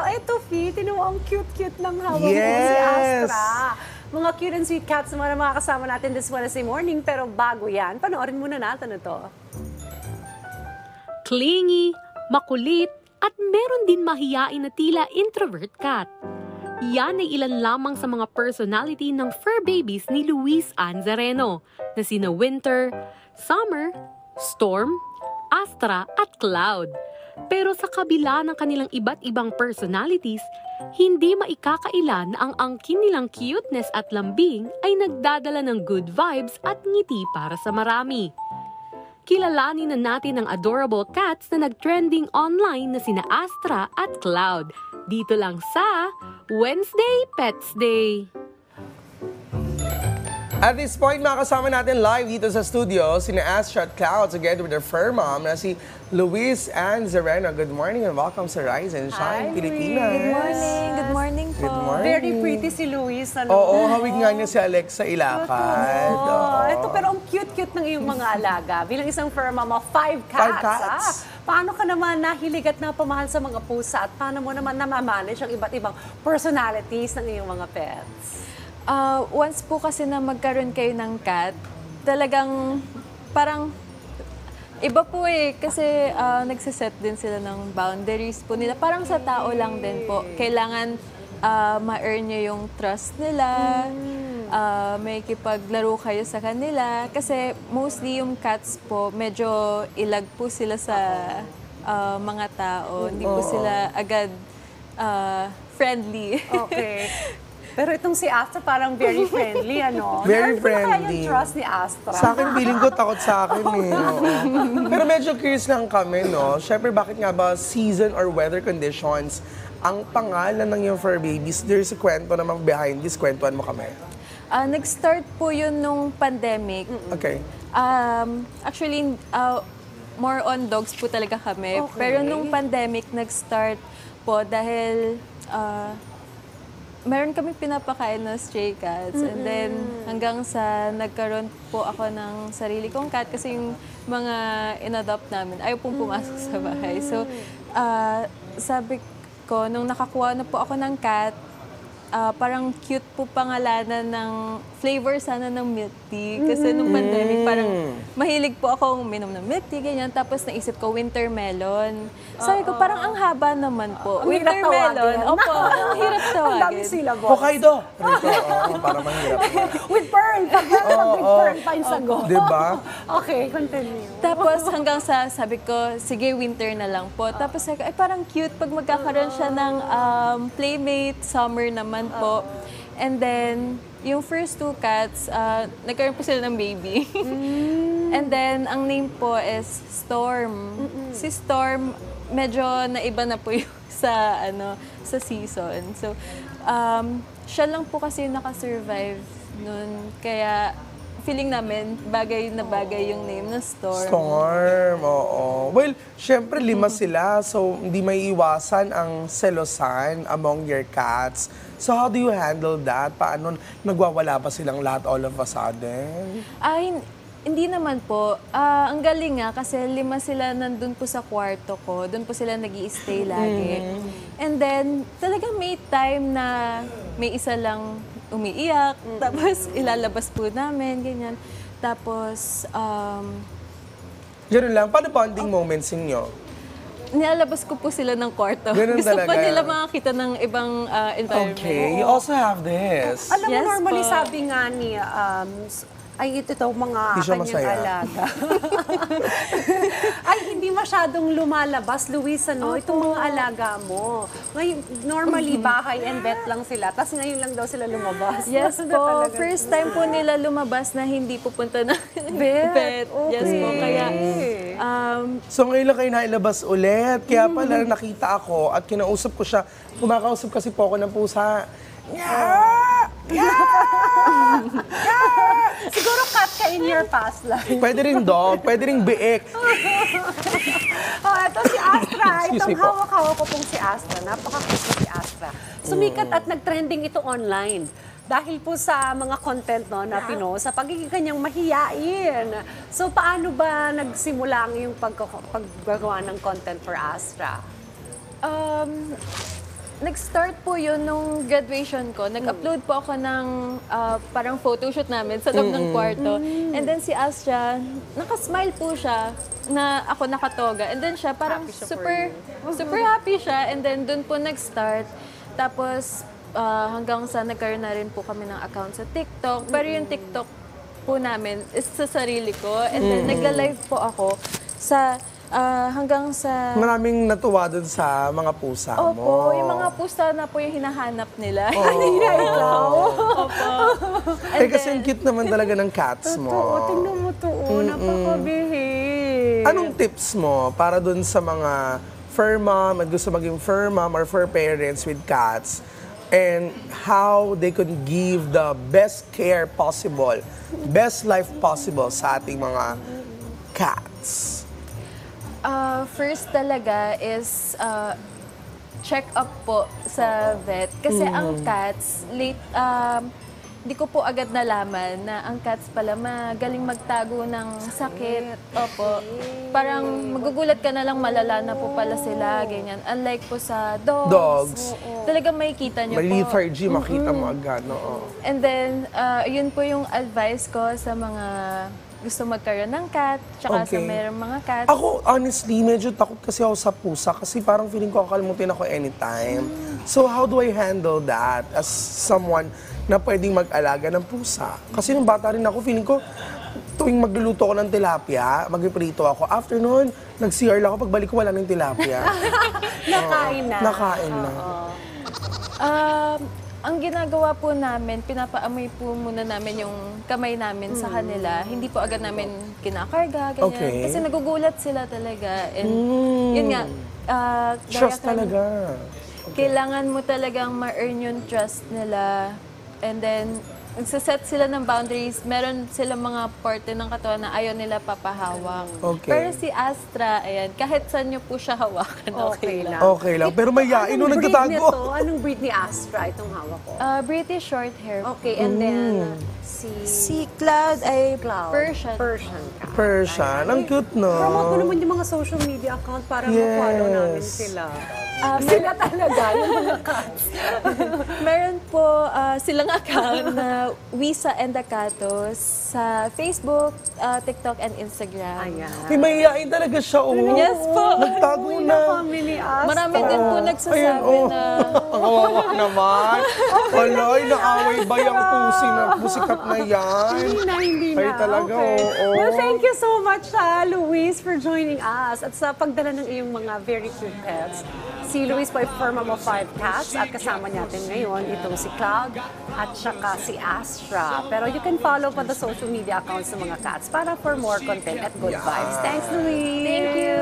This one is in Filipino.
Ito, Fi, tinuwa ang cute-cute ng hawak mo si Astra. Mga cute and sweet cats naman ang mga kasama natin this Wednesday morning. Pero bago yan, panoorin muna natin ito. Clingy, makulit, at meron din mahiyain na tila introvert cat. Yan ay ilan lamang sa mga personality ng fur babies ni Luis Anzareno na sina Winter, Summer, Storm, Astra at Cloud. Pero sa kabila ng kanilang iba't ibang personalities, hindi maikakaila na ang angkin nilang cuteness at lambing ay nagdadala ng good vibes at ngiti para sa marami. Kilalanin na natin ang adorable cats na nag-trending online na sina Astra at Cloud. Dito lang sa Wednesday Pets Day. At this point, makakasama natin live dito sa studio sina Astra at Cloud together with their fur mom na si Luis Anzareno. Good morning and welcome sa Rise and Shine, Pilipinas. Good morning. Good morning po. Good morning. Very pretty si Luis. Ano? Oo, hawig nga niya si Alexa Ilacad. Ito, pero ang cute-cute ng iyong mga alaga. Bilang isang fur mama, 5 cats. 5 cats. Paano ka naman nahilig at napamahal sa mga pusa at paano mo naman namamanage ang iba't ibang personalities ng iyong mga pets? Once po kasi na magkaroon kayo ng cat, talagang parang iba po kasi nagsiset din sila ng boundaries po nila. Parang sa tao lang din po. Kailangan ma-earn nyo yung trust nila, may kipaglaro kayo sa kanila. Kasi mostly yung cats po, medyo ilag po sila sa mga tao. Hindi po sila agad friendly. Okay. Pero itong si Astra parang very friendly, ano? Very Ano ba kaya friendly. yung trust ni Astra? Sa akin, feeling ko takot sa akin eh. Oo. Pero medyo curious lang kami, no? Siyempre, bakit nga ba season or weather conditions ang pangalan ng yung fur babies? There's a kwento naman behind this. Kwentuhan mo kami. Nag-start po yun nung pandemic. Okay. Actually, more on dogs po talaga kami. Okay. Pero nung pandemic, nag-start po dahil meron kami pinapakain na stray cats. And then, hanggang sa nagkaroon po ako ng sarili kong cat kasi yung mga in-adopt namin, ayaw pong pumasok sa bahay. So, sabi ko, nung nakakuha na po ako ng cat, parang cute po pangalanan ng flavor sana ng milk tea. Kasi nung pandemic, parang mahilig po akong minom ng milk tea, ganyan. Tapos naisip ko, winter melon. Sabi ko, parang ang haba naman po. Ang Winter hirap tawagin. melon. Opo, ang hirap Ang tawagin. dami syllables. Hokkaido! Rito, para mahirap. With pearl. With pearl pa yung sago. Diba? Okay, continue. Tapos hanggang sa sabi ko, sige, winter na lang po. Tapos sabi ko, ay parang cute pag magkakaroon siya ng playmate, summer naman po. And then, yung first 2 cats, nagkaroon po sila ng baby. And then, ang name po is Storm. Si Storm, medyo naiba na po yung sa season. So, siya lang po kasi yung nakasurvive nun. Kaya, feeling namin, bagay na bagay yung name na Storm. Storm, oo. Well, syempre 5 sila, so hindi may iwasan ang selosan among your cats. So how do you handle that? Paano nagwawala pa silang lahat all of a sudden? Hindi naman po. Ang galing nga kasi 5 sila nandun po sa kwarto ko. Doon po sila nag-i-stay lagi. And then, talagang may time na may isa lang umiiyak. Tapos, ilalabas po namin, ganyan. Tapos, Ganun lang. Paano bonding moments ninyo? nilalabas ko po sila ng kwarto. Ganun Gusto talaga. pa nila makakita ng ibang environment. Okay, you also have this. Alam mo, Yes normally po. sabi nga ni, ay ito mga Di siya kanyang masaya. alaga. Ay, hindi masyadong lumalabas, Luis, ano, itong mga alaga mo. Ngayon, normally, bahay and vet lang sila. Tapos ngayon lang daw sila lumabas. Yes Ano po, talaga? first time po nila lumabas na hindi pupunta na Vet. Yes po, kaya So ngayon lang kayo nailabas ulit. Kaya pala nakita ako at kinausap ko siya. Kumakausap kasi po ako ng pusa. Yeah! Siguro cat ka in your past life. Pwede rin dog, pwede rin biik. Ito si Astra. Excuse Itong me po. hawak-hawak ko pong si Astra. Napaka-cute na si Astra. Sumikat at nag-trending ito online. Dahil po sa mga content na pinost, sa pagiging kanyang mahiyain. So, paano ba nagsimula ang iyong paggagawa ng content for Astra? Nag-start po yun nung graduation ko. Nag-upload po ako ng parang photoshoot namin sa loob ng kwarto. And then si Astra, nakasmile po siya na ako nakatoga. And then siya parang Happy siya for super happy siya. And then dun po nag-start. Tapos hanggang sa nagkaroon na rin po kami ng account sa TikTok. Pero yung TikTok po namin is sa sarili ko. And then nagla-live po ako sa hanggang sa... Maraming natuwa dun sa mga pusa mo. Opo, yung mga pusa na po yung hinahanap nila. Kanina ikaw. Opo. Eh kasi ang cute naman talaga ng cats mo. Oo, tingnan mo to. Napakabihis. Anong tips mo para dun sa mga fur mom at gusto maging fur mom or fur parents with cats and how they could give the best care possible, best life possible sa ating mga cats? First talaga is check up po sa vet. Kasi ang cats, hindi ko po agad nalaman na ang cats pala magaling magtago ng sakit. Opo. Parang magugulat ka na lang malala na po pala sila, ganyan. Unlike po sa dogs. Talagang makikita niyo May po. lethargy, makita mo agad. No? And then, yun po yung advice ko sa mga gusto magkaroon ng cat, tsaka sa Okay. mayroong mga cats. Ako, honestly, medyo takot kasi ako sa pusa kasi parang feeling ko kakalimutin ako anytime. So, how do I handle that as someone na pwedeng mag-alaga ng pusa? Kasi nung bata rin ako, feeling ko, tuwing magluluto ko ng tilapia, magpiprito ako. After noon, nag-CR lang ako. Pagbalik ko, wala ng tilapia. Nakain na. Nakain na. Ang ginagawa po namin, pinapaamoy po muna namin yung kamay namin sa kanila. Hindi po agad namin kinakarga, ganyan. Okay. Kasi nagugulat sila talaga. And yun nga, Trust gaya talaga. kailangan mo talagang ma-earn yung trust nila. And then, nagsaset sila ng boundaries. Meron sila mga parte ng katawan na ayaw nila papahawak. Okay. Pero si Astra, ayan, kahit saan nyo po siya hawakan, okay lang. Okay lang. Pero mayain nung Anong breed nagtatago. nito? Anong breed ni Astra itong hawak ko? British short hair. Okay, and then Si Cloud ay Cloud. Persian. Persian ka. Persian. Ang cute, no? Promote mo naman yung mga social media account para Yes. ma-follow namin sila. Sila talaga, yung mga cats. Meron po silang account na Wisa and the Catos sa Facebook, TikTok, and Instagram. Ayan. May mahihain talaga siya, oh. Yes po. Nagtago Uy, na. kami ni Astra. Marami din po nagsasabi Ayun, oh. na Ang kawawa naman. Wala, naaway ba yung pusikat na yan? Hindi na. Ay, talaga, oo. Well, thank you so much, Luis, for joining us at sa pagdala ng iyong mga very cute pets. Si Luis po ay fur mom of 5 cats at kasama natin ngayon itong si Cloud at saka si Astra. Pero you can follow pa the social media accounts ng mga cats para for more content at good vibes. Thanks, Luis! thank you.